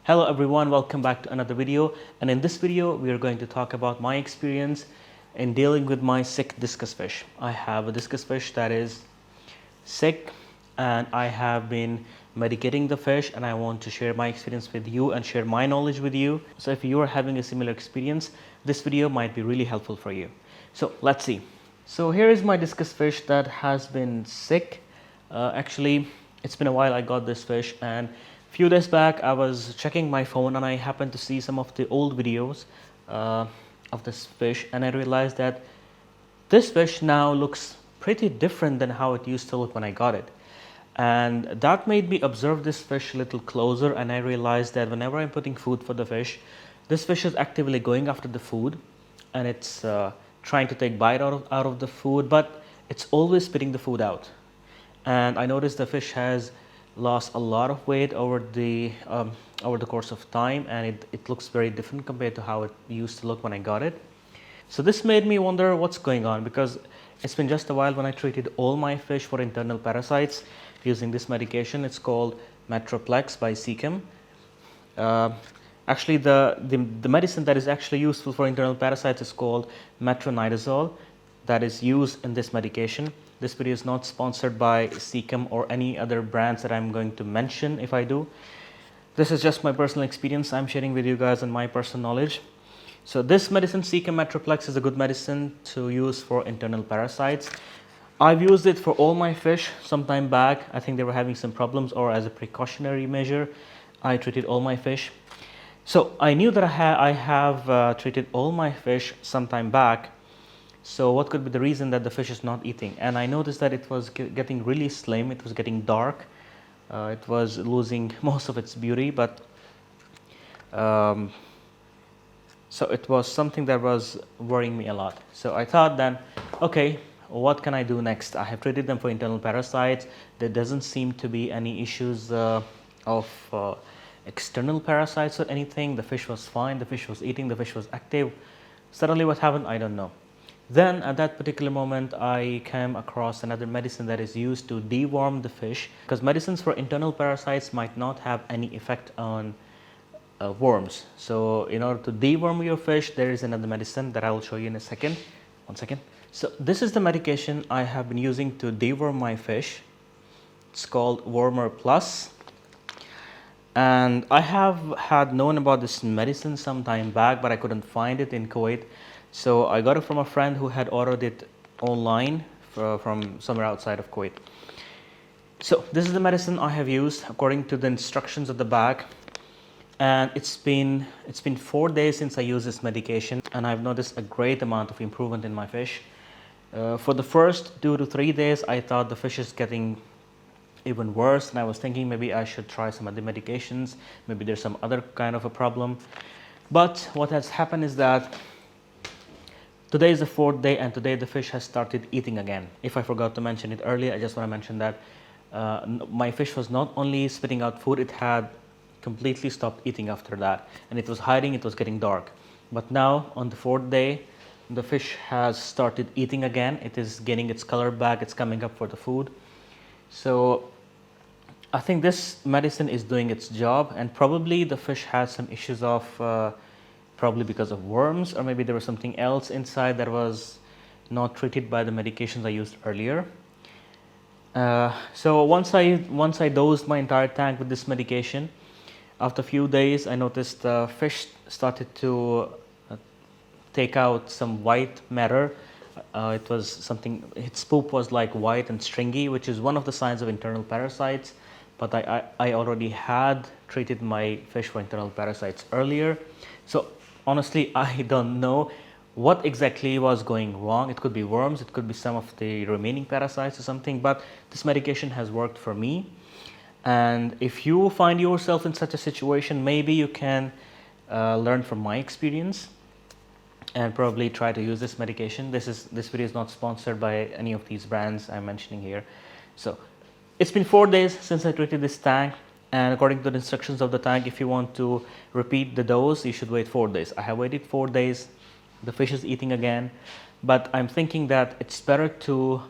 Hello everyone, welcome back to another video, and in this video we are going to talk about my experience in dealing with my sick discus fish. I have a discus fish that is sick and I have been medicating the fish, and I want to share my experience with you and share my knowledge with you. So if you are having a similar experience, this video might be really helpful for you. So let's see. So here is my discus fish that has been sick. Actually, it's been a while I got this fish, and few days back I was checking my phone and I happened to see some of the old videos of this fish, and I realized that this fish now looks pretty different than how it used to look when I got it. And that made me observe this fish a little closer, and I realized that whenever I'm putting food for the fish, this fish is actively going after the food, and it's trying to take bite out of the food, but it's always spitting the food out. And I noticed the fish has lost a lot of weight over the course of time, and it looks very different compared to how it used to look when I got it. So this made me wonder what's going on, because it's been just a while when I treated all my fish for internal parasites using this medication. It's called Metroplex by Seachem. Actually, the medicine that is actually useful for internal parasites is called metronidazole, that is used in this medication. This video is not sponsored by Seachem or any other brands that I'm going to mention if I do. This is just my personal experience I'm sharing with you guys and my personal knowledge. So this medicine, Seachem Metroplex, is a good medicine to use for internal parasites. I've used it for all my fish some time back. I think they were having some problems, or as a precautionary measure, I treated all my fish. So I knew that I have treated all my fish some time back. So what could be the reason that the fish is not eating? And I noticed that it was getting really slim, it was getting dark, it was losing most of its beauty, but so it was something that was worrying me a lot. So I thought then, okay, what can I do next? I have treated them for internal parasites. There doesn't seem to be any issues of external parasites or anything. The fish was fine, the fish was eating, the fish was active. Suddenly what happened, I don't know. Then at that particular moment, I came across another medicine that is used to deworm the fish, because medicines for internal parasites might not have any effect on worms. So in order to deworm your fish, there is another medicine that I will show you in a second. One second. So this is the medication I have been using to deworm my fish. It's called Wormer Plus. And I have had known about this medicine some time back, but I couldn't find it in Kuwait. So I got it from a friend who had ordered it online from somewhere outside of Kuwait. So this is the medicine I have used according to the instructions of the bag. And it's been 4 days since I used this medication, and I've noticed a great amount of improvement in my fish. For the first 2 to 3 days, I thought the fish is getting even worse, and I was thinking maybe I should try some other medications, maybe there's some other kind of a problem. But what has happened is that today is the 4th day, and today the fish has started eating again. If I forgot to mention it earlier, I just want to mention that my fish was not only spitting out food, it had completely stopped eating after that, and it was hiding, it was getting dark. But now on the 4th day, the fish has started eating again. It is gaining its color back, it's coming up for the food. So I think this medicine is doing its job, and probably the fish had some issues of probably because of worms, or maybe there was something else inside that was not treated by the medications I used earlier. So once I dosed my entire tank with this medication, after a few days I noticed the fish started to take out some white matter. It was something, its poop was like white and stringy, which is one of the signs of internal parasites. But I already had treated my fish for internal parasites earlier. So honestly, I don't know what exactly was going wrong. It could be worms, it could be some of the remaining parasites or something, but this medication has worked for me. And if you find yourself in such a situation, maybe you can learn from my experience and probably try to use this medication. This video is not sponsored by any of these brands I'm mentioning here. So it's been 4 days since I treated this tank, and according to the instructions of the tank, if you want to repeat the dose, you should wait 4 days. I have waited 4 days, the fish is eating again, but I'm thinking that it's better to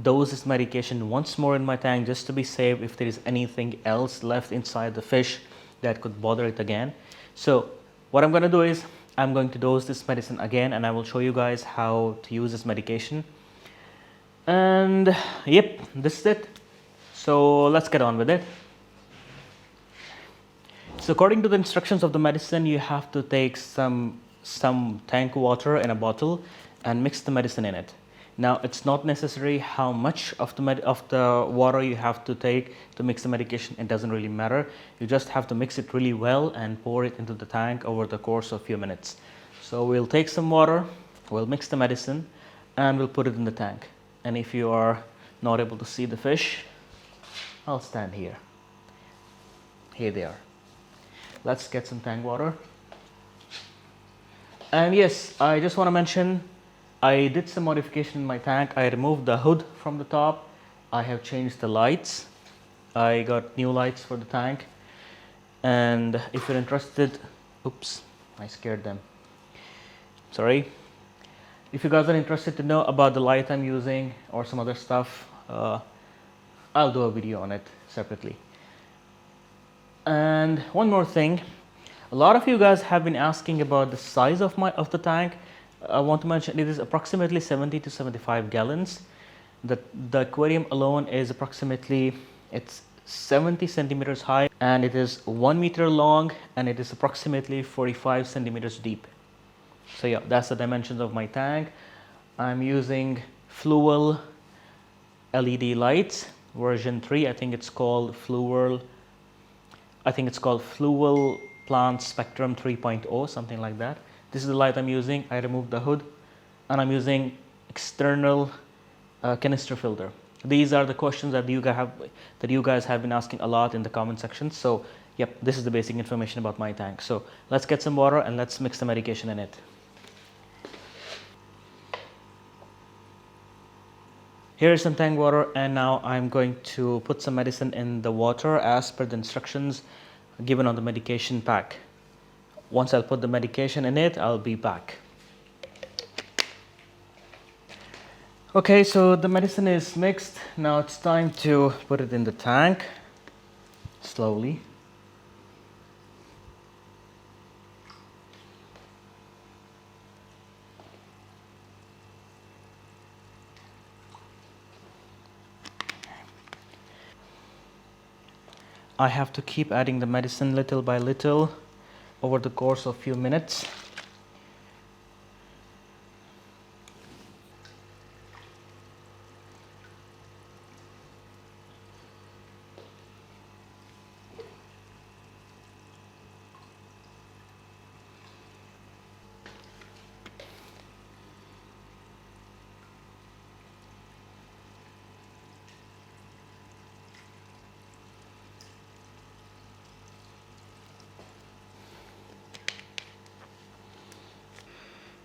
dose this medication once more in my tank just to be safe if there is anything else left inside the fish that could bother it again. So what I'm going to do is I'm going to dose this medicine again, and I will show you guys how to use this medication. And yep, this is it. So let's get on with it. So according to the instructions of the medicine, you have to take some tank water in a bottle and mix the medicine in it. Now it's not necessary how much of the water you have to take to mix the medication. It doesn't really matter. You just have to mix it really well and pour it into the tank over the course of a few minutes. So we'll take some water, we'll mix the medicine, and we'll put it in the tank. And if you are not able to see the fish, I'll stand here. Here they are. Let's get some tank water. And yes, I just want to mention, I did some modification in my tank. I removed the hood from the top. I have changed the lights. I got new lights for the tank. And if you're interested, oops, I scared them. Sorry. If you guys are interested to know about the light I'm using or some other stuff, I'll do a video on it separately. And one more thing, a lot of you guys have been asking about the size of the tank. I want to mention it is approximately 70 to 75 gallons. The aquarium alone is approximately, it's 70 centimeters high, and it is 1 meter long, and it is approximately 45 centimeters deep. So yeah, that's the dimensions of my tank. I'm using Fluval LED lights version 3. I think it's called Fluval Plant Spectrum 3.0, something like that. This is the light I'm using. I removed the hood, and I'm using external canister filter. These are the questions that you guys have been asking a lot in the comment section. So yep, this is the basic information about my tank. So let's get some water and let's mix the medication in it. Here is some tank water, and now I'm going to put some medicine in the water as per the instructions given on the medication pack. Once I'll put the medication in it, I'll be back. Okay, so the medicine is mixed. Now it's time to put it in the tank slowly. I have to keep adding the medicine little by little over the course of a few minutes.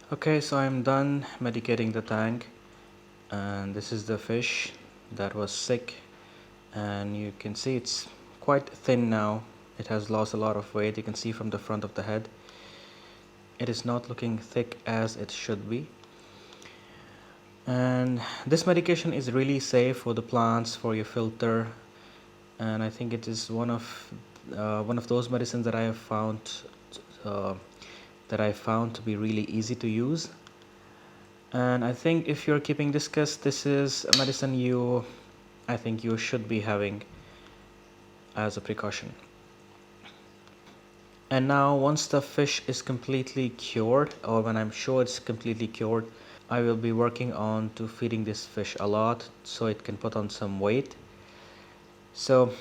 Okay, so I'm done medicating the tank, and this is the fish that was sick, and you can see it's quite thin now. It has lost a lot of weight. You can see from the front of the head it is not looking thick as it should be. And this medication is really safe for the plants, for your filter, and I think it is one of those medicines that I have found to be really easy to use. And I think if you're keeping Discus, this is a medicine I think you should be having as a precaution. And now once the fish is completely cured, or when I'm sure it's completely cured, I will be working on to feeding this fish a lot so it can put on some weight. So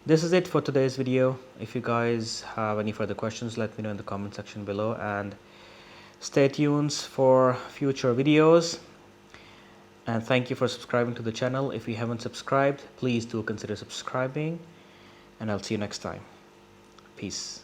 this is it for today's video. If you guys have any further questions, let me know in the comment section below, and stay tuned for future videos. And thank you for subscribing to the channel. If you haven't subscribed, please do consider subscribing, and I'll see you next time. Peace.